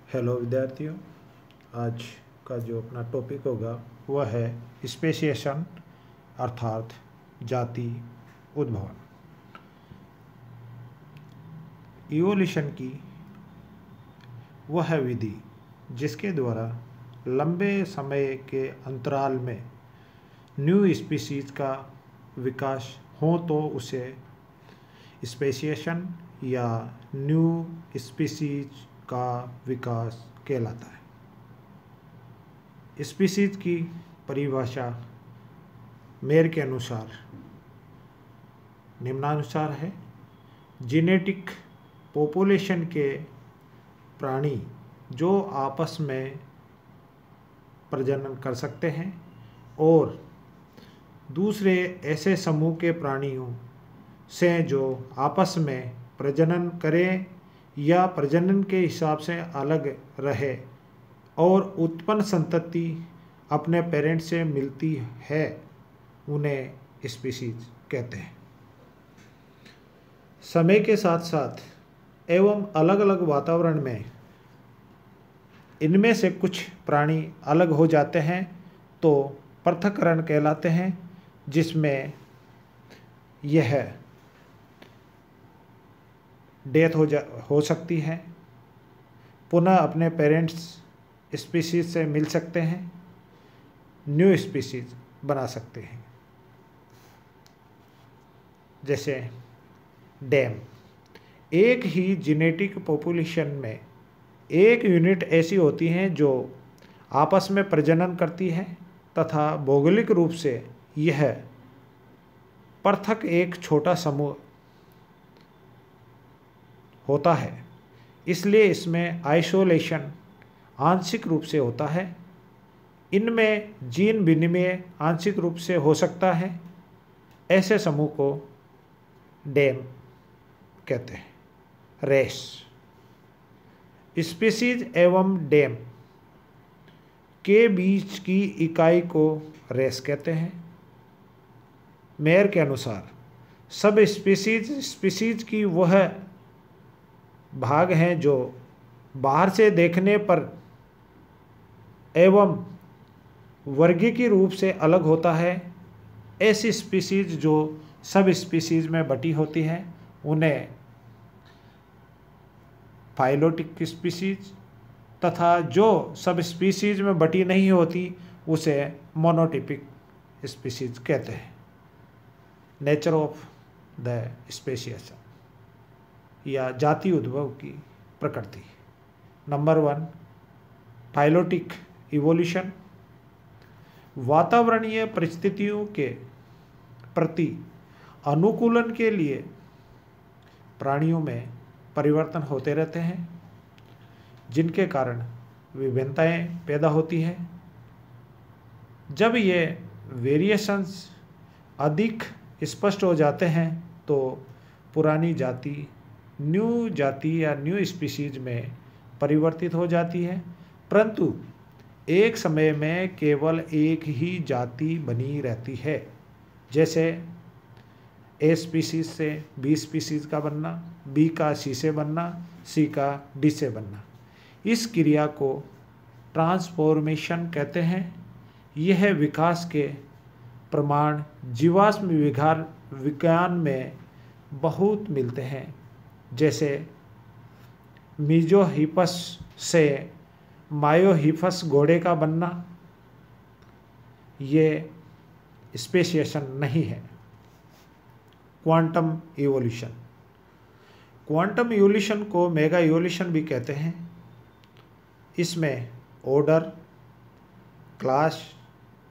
Hello विद्यार्थियों, आज का जो अपना टॉपिक होगा वह है स्पेसिएशन अर्थात जाति उद्भवन। इवोल्यूशन की वह विधि जिसके द्वारा लंबे समय के अंतराल में न्यू स्पीसीज का विकास हो तो उसे स्पेसिएशन या न्यू स्पीसीज का विकास कहलाता है। स्पीसीज की परिभाषा मेयर के अनुसार निम्नानुसार है। जेनेटिक पॉपुलेशन के प्राणी जो आपस में प्रजनन कर सकते हैं और दूसरे ऐसे समूह के प्राणियों से जो आपस में प्रजनन करें या प्रजनन के हिसाब से अलग रहे और उत्पन्न संतति अपने पेरेंट से मिलती है, उन्हें स्पीसीज कहते हैं। समय के साथ साथ एवं अलग अलग वातावरण में इनमें से कुछ प्राणी अलग हो जाते हैं तो पृथक्करण कहलाते हैं, जिसमें यह डेथ हो सकती है, पुनः अपने पेरेंट्स स्पीसीज से मिल सकते हैं, न्यू स्पीसीज बना सकते हैं। जैसे डैम, एक ही जेनेटिक पॉपुलेशन में एक यूनिट ऐसी होती हैं जो आपस में प्रजनन करती है तथा भौगोलिक रूप से यह पृथक एक छोटा समूह होता है, इसलिए इसमें आइसोलेशन आंशिक रूप से होता है। इनमें जीन विनिमय आंशिक रूप से हो सकता है। ऐसे समूह को डैम कहते हैं। रेस, स्पीसीज एवं डैम के बीच की इकाई को रेस कहते हैं। मेयर के अनुसार सब स्पीसीज की वह भाग हैं जो बाहर से देखने पर एवं वर्गीय रूप से अलग होता है। ऐसी स्पीसीज जो सब स्पीसीज में बटी होती हैं उन्हें फाइलोटिक स्पीसीज तथा जो सब स्पीसीज में बटी नहीं होती उसे मोनोटिपिक स्पीसीज कहते हैं। नेचर ऑफ द स्पेसिएशन या जाति उद्भव की प्रकृति। Number 1, phyletic evolution. वातावरणीय परिस्थितियों के प्रति अनुकूलन के लिए प्राणियों में परिवर्तन होते रहते हैं, जिनके कारण विभिन्नताएं पैदा होती हैं। जब ये वेरिएशंस अधिक स्पष्ट हो जाते हैं तो पुरानी जाति न्यू जाति या न्यू स्पीसीज में परिवर्तित हो जाती है, परंतु एक समय में केवल एक ही जाति बनी रहती है। जैसे ए स्पीसीज से बी स्पीसीज का बनना, बी का सी से बनना, सी का डी से बनना। इस क्रिया को ट्रांसफॉर्मेशन कहते हैं। यह विकास के प्रमाण जीवाश्म विज्ञान में बहुत मिलते हैं। जैसे मीजोहिपस से मायोहिपस घोड़े का बनना, ये स्पेसिएशन नहीं है। क्वांटम इवोल्यूशन, क्वांटम इवोल्यूशन को मेगा इवोल्यूशन भी कहते हैं। इसमें ऑर्डर, क्लास,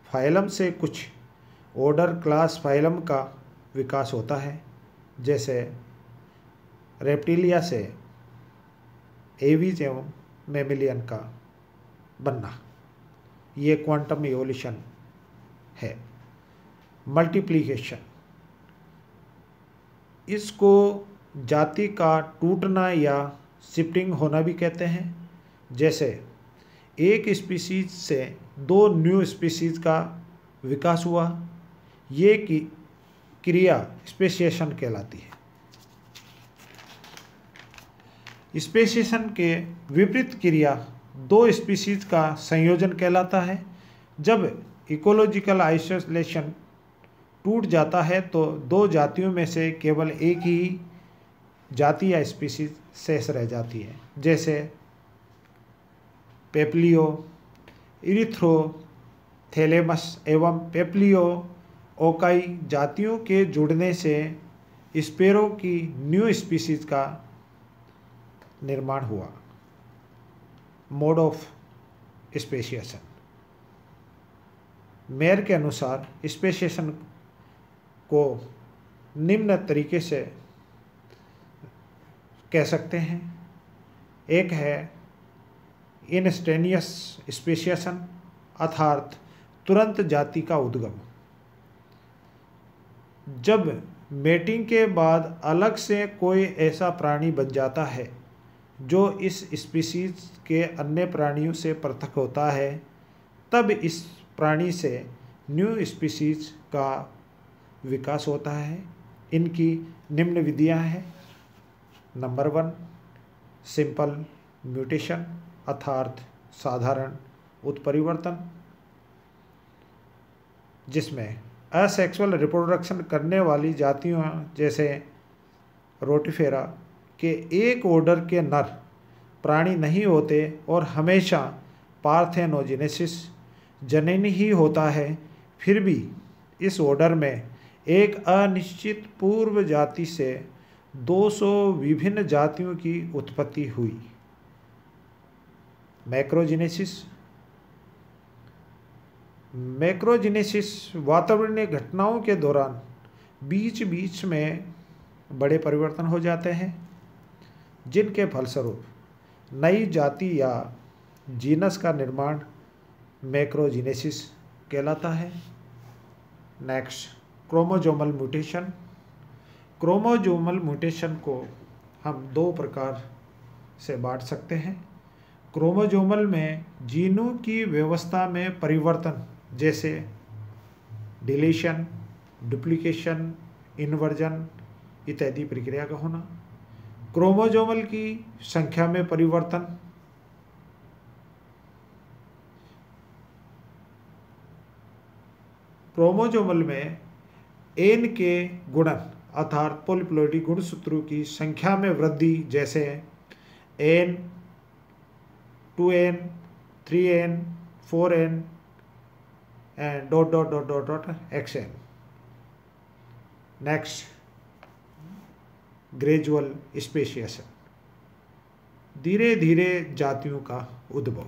फाइलम से कुछ ऑर्डर, क्लास, फाइलम का विकास होता है। जैसे रेप्टिलिया से एवीज एवं मैमेलियन का बनना, ये क्वांटम इवोल्यूशन है। मल्टीप्लिकेशन, इसको जाति का टूटना या शिफ्टिंग होना भी कहते हैं। जैसे एक स्पीसीज से दो न्यू स्पीसीज का विकास हुआ, ये की क्रिया स्पेसिएशन कहलाती है। स्पेसिएशन के विपरीत क्रिया दो स्पीशीज का संयोजन कहलाता है। जब इकोलॉजिकल आइसोलेशन टूट जाता है तो दो जातियों में से केवल एक ही जाति या स्पीशीज शेष रह जाती है, जैसे पेप्लियो इरिथ्रोथैलेमस एवं पेप्लियो ओकाई जातियों के जुड़ने से स्पैरो की न्यू स्पीशीज का निर्माण हुआ। Mode of speciation. मेयर के अनुसार स्पेसिएशन को निम्न तरीके से कह सकते हैं। एक है इंस्टेनियस स्पेसिएशन, अर्थात तुरंत जाति का उद्गम। जब मेटिंग के बाद अलग से कोई ऐसा प्राणी बन जाता है जो इस स्पीशीज के अन्य प्राणियों से पृथक होता है, तब इस प्राणी से न्यू स्पीशीज का विकास होता है। इनकी निम्न विधियां हैं। नंबर 1, सिंपल म्यूटेशन, अर्थात साधारण उत्परिवर्तन, जिसमें असेक्सुअल रिप्रोडक्शन करने वाली जातियों जैसे रोटिफेरा के एक ऑर्डर के नर प्राणी नहीं होते और हमेशा पार्थेनोजेनेसिस जननी ही होता है। फिर भी इस ऑर्डर में एक अनिश्चित पूर्व जाति से 200 विभिन्न जातियों की उत्पत्ति हुई। मैक्रोजेनेसिस वातावरणीय घटनाओं के दौरान बीच बीच में बड़े परिवर्तन हो जाते हैं, जिनके फलस्वरूप नई जाति या जीनस का निर्माण मैक्रोजेनेसिस कहलाता है। Next, chromosomal mutation. Chromosomal mutation को हम दो प्रकार से बांट सकते हैं। क्रोमोजोमल में जीनों की व्यवस्था में परिवर्तन, जैसे डिलीशन, डुप्लीकेशन, इन्वर्जन इत्यादि प्रक्रिया का होना। क्रोमोजोमल की संख्या में परिवर्तन, क्रोमोजोमल में एन के गुणन अर्थात पॉलीप्लॉइडी गुणसूत्रों की संख्या में वृद्धि, जैसे N, 2n, 3n, 4n and ... xn। Next, gradual speciation, धीरे धीरे जातियों का उद्भव।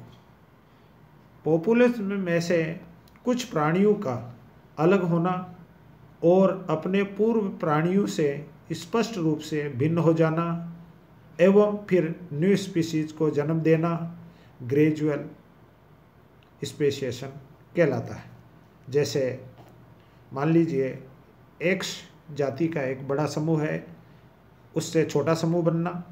पॉपुलेशन में से कुछ प्राणियों का अलग होना और अपने पूर्व प्राणियों से स्पष्ट रूप से भिन्न हो जाना एवं फिर न्यू स्पीशीज को जन्म देना ग्रेजुअल स्पेसिएशन कहलाता है। जैसे मान लीजिए एक्स जाति का एक बड़ा समूह है, उससे छोटा समूह बनना,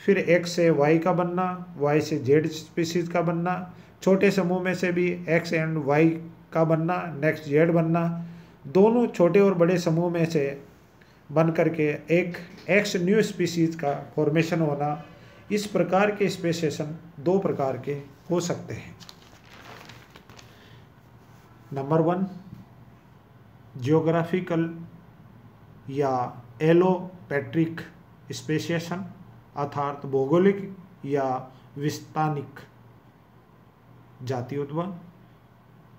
फिर एक्स से वाई का बनना, वाई से जेड स्पीशीज का बनना, छोटे समूह में से भी एक्स एंड वाई का बनना, नेक्स्ट जेड बनना, दोनों छोटे और बड़े समूह में से बन करके एक एक्स न्यू स्पीशीज का फॉर्मेशन होना। इस प्रकार के स्पेसिएशन दो प्रकार के हो सकते हैं। नंबर 1, जियोग्राफिकल या एलोपैट्रिक स्पेसिएशन, अर्थात भौगोलिक या विस्तानिक जाति उद्भव।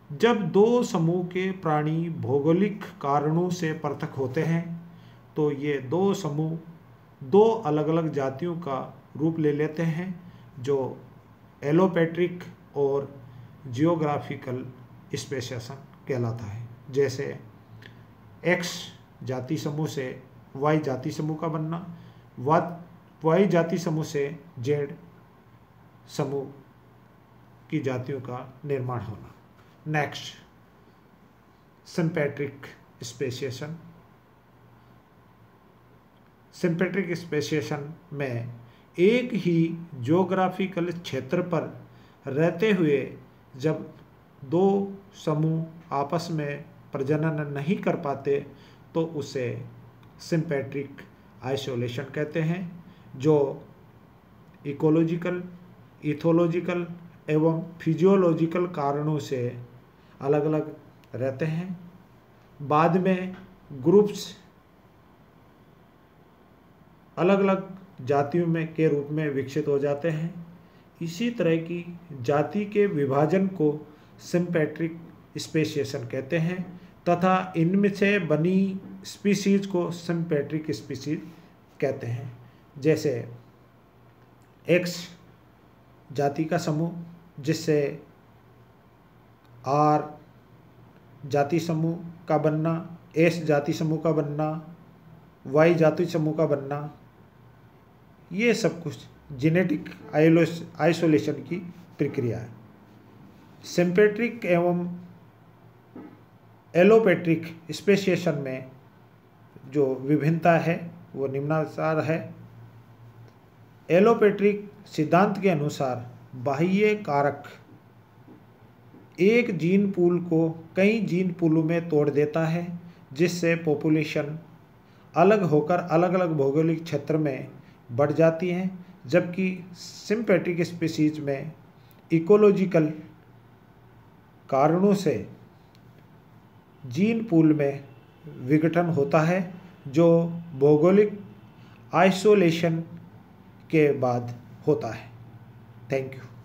जब दो समूह के प्राणी भौगोलिक कारणों से पृथक होते हैं तो ये दो समूह दो अलग अलग जातियों का रूप ले लेते हैं, जो एलोपैट्रिक और जियोग्राफिकल स्पेसिएशन कहलाता है। जैसे एक्स जाति समूह से वाई जाति समूह का बनना, वाई जाति समूह से जेड समूह की जातियों का निर्माण होना। Next, sympatric speciation. Sympatric speciation में एक ही जियोग्राफिकल क्षेत्र पर रहते हुए जब दो समूह आपस में प्रजनन नहीं कर पाते तो उसे सिम्पेट्रिक आइसोलेशन कहते हैं, जो इकोलॉजिकल, इथोलॉजिकल एवं फिजियोलॉजिकल कारणों से अलग अलग रहते हैं। बाद में ग्रुप्स अलग अलग जातियों में के रूप में विकसित हो जाते हैं। इसी तरह की जाति के विभाजन को सिम्पेट्रिक स्पेसिएशन कहते हैं तथा इनमें से बनी स्पीसीज को सिम्पेट्रिक स्पीसीज कहते हैं। जैसे एक्स जाति का समूह जिससे आर जाति समूह का बनना, एस जाति समूह का बनना, वाई जाति समूह का बनना, ये सब कुछ जेनेटिक आइसोलेशन की प्रक्रिया है। सिम्पेट्रिक एवं एलोपेट्रिक स्पेसिएशन में जो विभिन्नता है वो निम्नानुसार है। एलोपेट्रिक सिद्धांत के अनुसार बाह्य कारक एक जीन पूल को कई जीन पूलों में तोड़ देता है, जिससे पॉपुलेशन अलग होकर अलग अलग भौगोलिक क्षेत्र में बढ़ जाती हैं। जबकि सिम्पेट्रिक स्पीसीज में इकोलॉजिकल कारणों से जीन पूल में विघटन होता है, जो भौगोलिक आइसोलेशन के बाद होता है। Thank you.